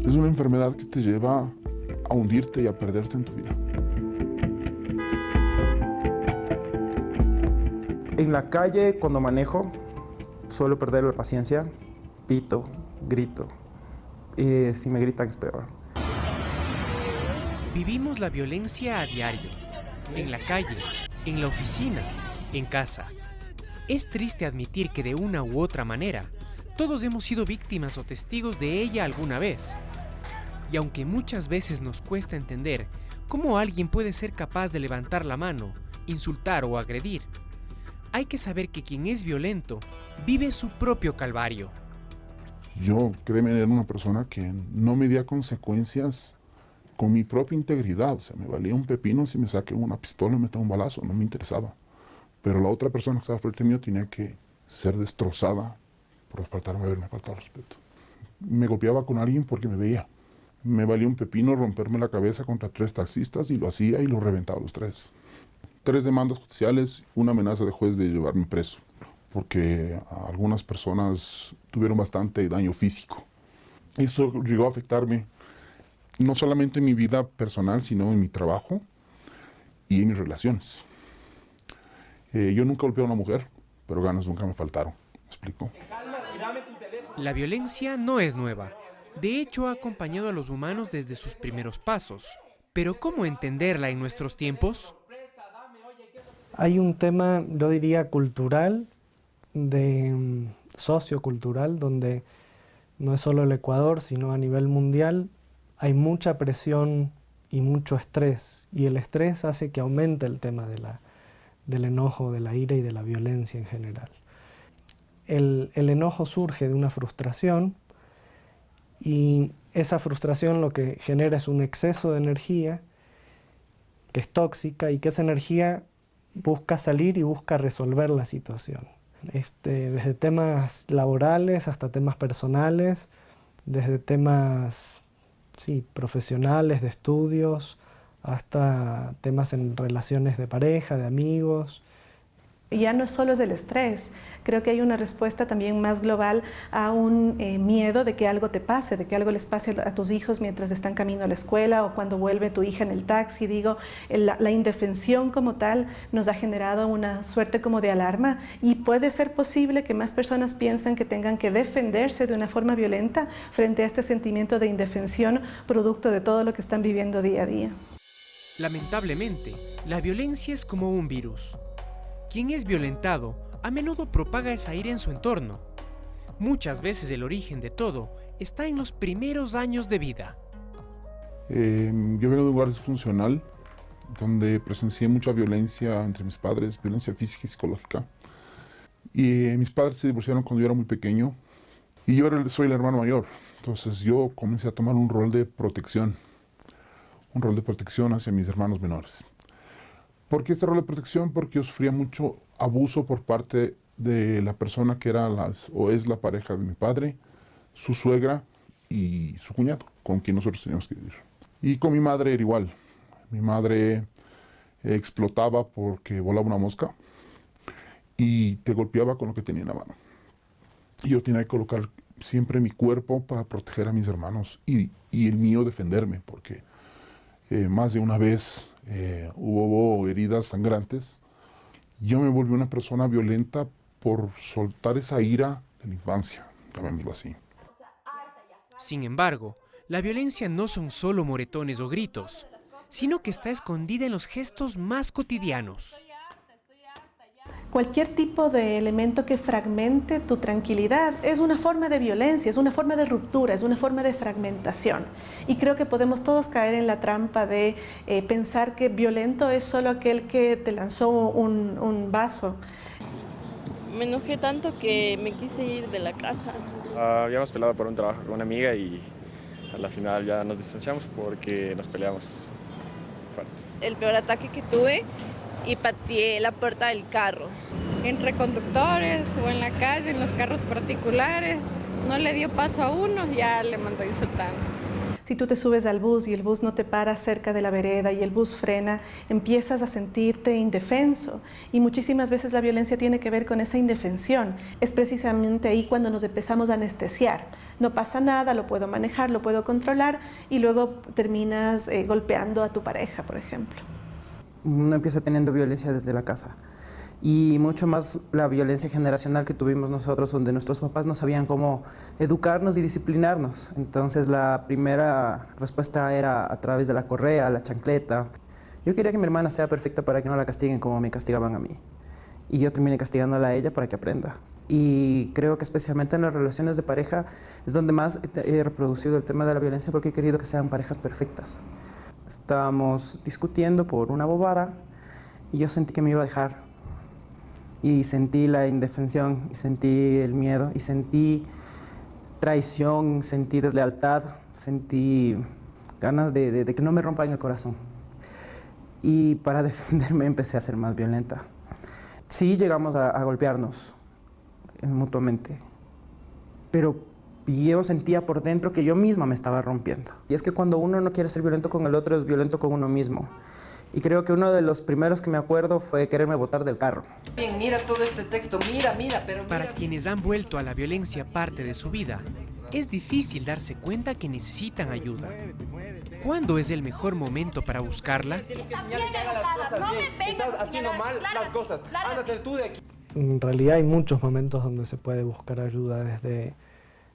Es una enfermedad que te lleva a hundirte y a perderte en tu vida. En la calle, cuando manejo, suelo perder la paciencia, pito, grito. Y si me gritan es peor. Vivimos la violencia a diario, en la calle, en la oficina, en casa. Es triste admitir que de una u otra manera, todos hemos sido víctimas o testigos de ella alguna vez. Y aunque muchas veces nos cuesta entender cómo alguien puede ser capaz de levantar la mano, insultar o agredir, hay que saber que quien es violento vive su propio calvario. Yo, créeme, era una persona que no medía consecuencias con mi propia integridad. O sea, me valía un pepino si me saqué una pistola y me metía un balazo, no me interesaba. Pero la otra persona que estaba frente mío tenía que ser destrozada por haberme faltado respeto. Me golpeaba con alguien porque me veía. Me valía un pepino romperme la cabeza contra 3 taxistas y lo hacía y lo reventaba a los 3. 3 demandas judiciales, una amenaza de juez de llevarme preso, porque algunas personas tuvieron bastante daño físico. Eso llegó a afectarme no solamente en mi vida personal, sino en mi trabajo y en mis relaciones. Yo nunca golpeé a una mujer, pero ganas nunca me faltaron. ¿Me explico? La violencia no es nueva. De hecho, ha acompañado a los humanos desde sus primeros pasos. Pero ¿cómo entenderla en nuestros tiempos? Hay un tema, yo diría, cultural, sociocultural, donde no es solo el Ecuador, sino a nivel mundial, hay mucha presión y mucho estrés. Y el estrés hace que aumente el tema del enojo, de la ira y de la violencia en general. El enojo surge de una frustración y esa frustración lo que genera es un exceso de energía que es tóxica y que esa energía busca salir y busca resolver la situación. Desde temas laborales hasta temas personales, desde temas profesionales, de estudios, hasta temas en relaciones de pareja, de amigos. Ya no solo es el estrés, creo que hay una respuesta también más global a un miedo de que algo te pase, de que algo les pase a tus hijos mientras están camino a la escuela o cuando vuelve tu hija en el taxi. La indefensión como tal nos ha generado una suerte como de alarma y puede ser posible que más personas piensen que tengan que defenderse de una forma violenta frente a este sentimiento de indefensión producto de todo lo que están viviendo día a día. Lamentablemente, la violencia es como un virus. Quien es violentado a menudo propaga esa ira en su entorno. Muchas veces el origen de todo está en los primeros años de vida. Yo vengo de un lugar disfuncional donde presencié mucha violencia entre mis padres, violencia física y psicológica. Y mis padres se divorciaron cuando yo era muy pequeño y yo soy el hermano mayor. Entonces yo comencé a tomar un rol de protección hacia mis hermanos menores. ¿Por qué este rol de protección? Porque yo sufría mucho abuso por parte de la persona que era o es la pareja de mi padre, su suegra y su cuñado, con quien nosotros teníamos que vivir. Y con mi madre era igual. Mi madre explotaba porque volaba una mosca y te golpeaba con lo que tenía en la mano. Y yo tenía que colocar siempre mi cuerpo para proteger a mis hermanos y el mío defenderme, porque más de una vez hubo heridas sangrantes. Yo me volví una persona violenta por soltar esa ira de la infancia, llamémoslo así. Sin embargo, la violencia no son solo moretones o gritos, sino que está escondida en los gestos más cotidianos. Cualquier tipo de elemento que fragmente tu tranquilidad es una forma de violencia, es una forma de ruptura, es una forma de fragmentación. Y creo que podemos todos caer en la trampa de pensar que violento es solo aquel que te lanzó un vaso. Me enojé tanto que me quise ir de la casa. Habíamos peleado por un trabajo con una amiga y a la final ya nos distanciamos porque nos peleamos fuerte. El peor ataque que tuve y pateé la puerta del carro. Entre conductores o en la calle, en los carros particulares, no le dio paso a uno, ya le mandó insultando. Si tú te subes al bus y el bus no te para cerca de la vereda y el bus frena, empiezas a sentirte indefenso. Y muchísimas veces la violencia tiene que ver con esa indefensión. Es precisamente ahí cuando nos empezamos a anestesiar. No pasa nada, lo puedo manejar, lo puedo controlar, y luego terminas golpeando a tu pareja, por ejemplo. Uno empieza teniendo violencia desde la casa. Y mucho más la violencia generacional que tuvimos nosotros, donde nuestros papás no sabían cómo educarnos y disciplinarnos. Entonces la primera respuesta era a través de la correa, la chancleta. Yo quería que mi hermana sea perfecta para que no la castiguen como me castigaban a mí. Y yo terminé castigándola a ella para que aprenda. Y creo que especialmente en las relaciones de pareja es donde más he reproducido el tema de la violencia, porque he querido que sean parejas perfectas. Estábamos discutiendo por una bobada y yo sentí que me iba a dejar. Y sentí la indefensión, y sentí el miedo, y sentí traición, sentí deslealtad, sentí ganas de que no me rompan el corazón. Y para defenderme empecé a ser más violenta. Sí llegamos a golpearnos mutuamente, pero yo sentía por dentro que yo misma me estaba rompiendo. Y es que cuando uno no quiere ser violento con el otro, es violento con uno mismo. Y creo que uno de los primeros que me acuerdo fue quererme botar del carro. Bien, mira todo este texto, mira. Para quienes han vuelto a la violencia parte de su vida, es difícil darse cuenta que necesitan ayuda. ¿Cuándo es el mejor momento para buscarla? Está bien educada, no me vengas a haciendo mal las cosas. Ándate tú de aquí. En realidad hay muchos momentos donde se puede buscar ayuda, desde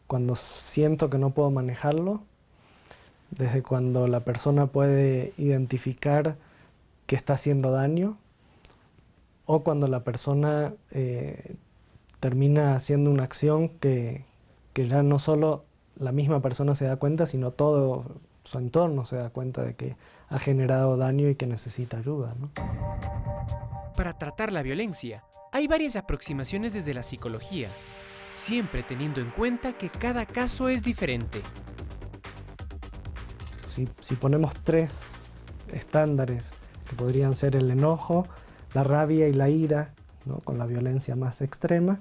cuando siento que no puedo manejarlo, desde cuando la persona puede identificar que está haciendo daño, o cuando la persona termina haciendo una acción que ya no solo la misma persona se da cuenta, sino todo su entorno se da cuenta de que ha generado daño y que necesita ayuda, ¿no? Para tratar la violencia, hay varias aproximaciones desde la psicología, siempre teniendo en cuenta que cada caso es diferente. Si ponemos 3 estándares, que podrían ser el enojo, la rabia y la ira, ¿no?, con la violencia más extrema.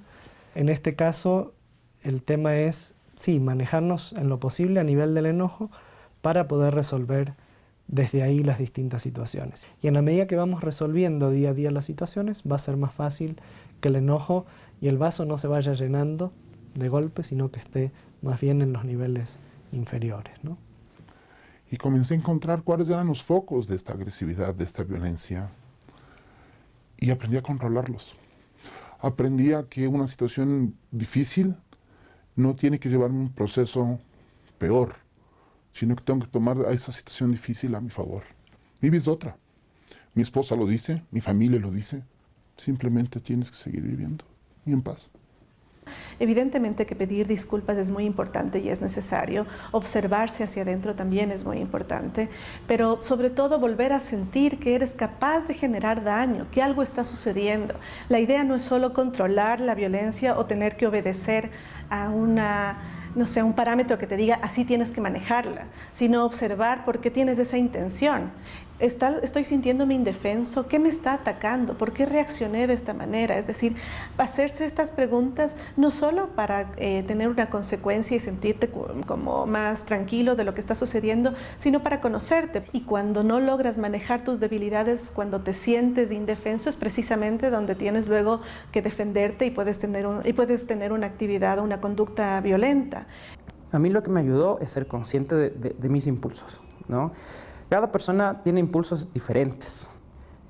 En este caso, el tema es, sí, manejarnos en lo posible a nivel del enojo para poder resolver desde ahí las distintas situaciones. Y en la medida que vamos resolviendo día a día las situaciones, va a ser más fácil que el enojo y el vaso no se vaya llenando de golpe, sino que esté más bien en los niveles inferiores, ¿no? Y comencé a encontrar cuáles eran los focos de esta agresividad, de esta violencia, y aprendí a controlarlos. Aprendí a que una situación difícil no tiene que llevarme a un proceso peor, sino que tengo que tomar a esa situación difícil a mi favor. Mi vida es otra. Mi esposa lo dice, mi familia lo dice. Simplemente tienes que seguir viviendo y en paz. Evidentemente que pedir disculpas es muy importante y es necesario. Observarse hacia adentro también es muy importante, pero sobre todo volver a sentir que eres capaz de generar daño, que algo está sucediendo. La idea no es solo controlar la violencia o tener que obedecer a un parámetro que te diga así tienes que manejarla, sino observar por qué tienes esa intención. Estoy sintiéndome indefenso, ¿qué me está atacando? ¿Por qué reaccioné de esta manera? Es decir, hacerse estas preguntas no solo para tener una consecuencia y sentirte como más tranquilo de lo que está sucediendo, sino para conocerte. Y cuando no logras manejar tus debilidades, cuando te sientes indefenso, es precisamente donde tienes luego que defenderte y puedes tener una actividad o una conducta violenta. A mí lo que me ayudó es ser consciente de mis impulsos, ¿no? Cada persona tiene impulsos diferentes.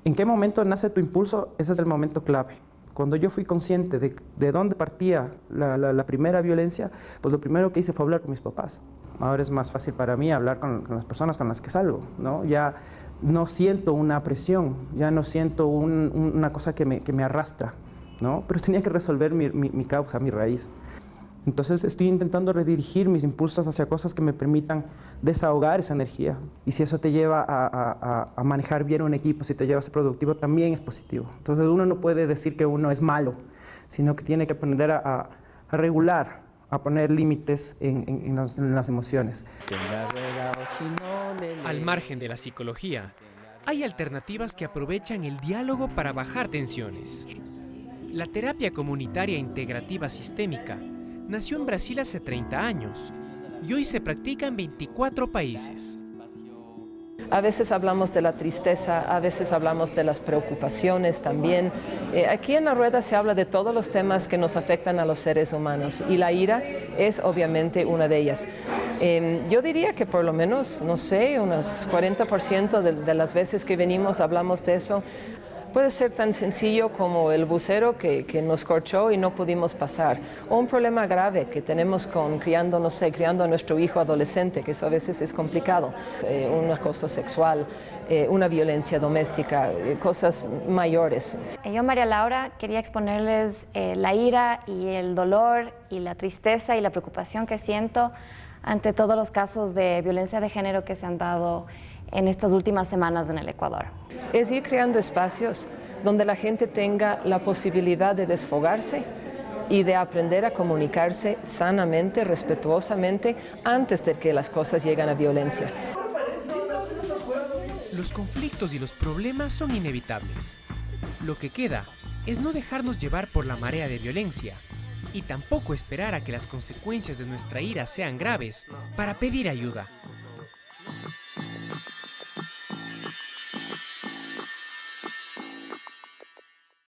¿En qué momento nace tu impulso? Ese es el momento clave. Cuando yo fui consciente de dónde partía la primera violencia, pues lo primero que hice fue hablar con mis papás. Ahora es más fácil para mí hablar con las personas con las que salgo, ¿no? Ya no siento una presión, ya no siento una cosa que me arrastra, ¿no? Pero tenía que resolver mi causa, mi raíz. Entonces estoy intentando redirigir mis impulsos hacia cosas que me permitan desahogar esa energía. Y si eso te lleva a manejar bien un equipo, si te lleva a ser productivo, también es positivo. Entonces uno no puede decir que uno es malo, sino que tiene que aprender a regular, a poner límites en las emociones. Al margen de la psicología, hay alternativas que aprovechan el diálogo para bajar tensiones. La terapia comunitaria integrativa sistémica nació en Brasil hace 30 años y hoy se practica en 24 países. A veces hablamos de la tristeza, a veces hablamos de las preocupaciones también. Aquí en La Rueda se habla de todos los temas que nos afectan a los seres humanos y la ira es obviamente una de ellas. Yo diría que por lo menos, no sé, unos 40% de las veces que venimos hablamos de eso. Puede ser tan sencillo como el bucero que nos corchó y no pudimos pasar, o un problema grave que tenemos con criando a nuestro hijo adolescente, que eso a veces es complicado, un acoso sexual, una violencia doméstica, cosas mayores. Yo, María Laura, quería exponerles la ira y el dolor y la tristeza y la preocupación que siento ante todos los casos de violencia de género que se han dado en estas últimas semanas en el Ecuador. Es ir creando espacios donde la gente tenga la posibilidad de desfogarse y de aprender a comunicarse sanamente, respetuosamente, antes de que las cosas lleguen a violencia. Los conflictos y los problemas son inevitables. Lo que queda es no dejarnos llevar por la marea de violencia y tampoco esperar a que las consecuencias de nuestra ira sean graves para pedir ayuda.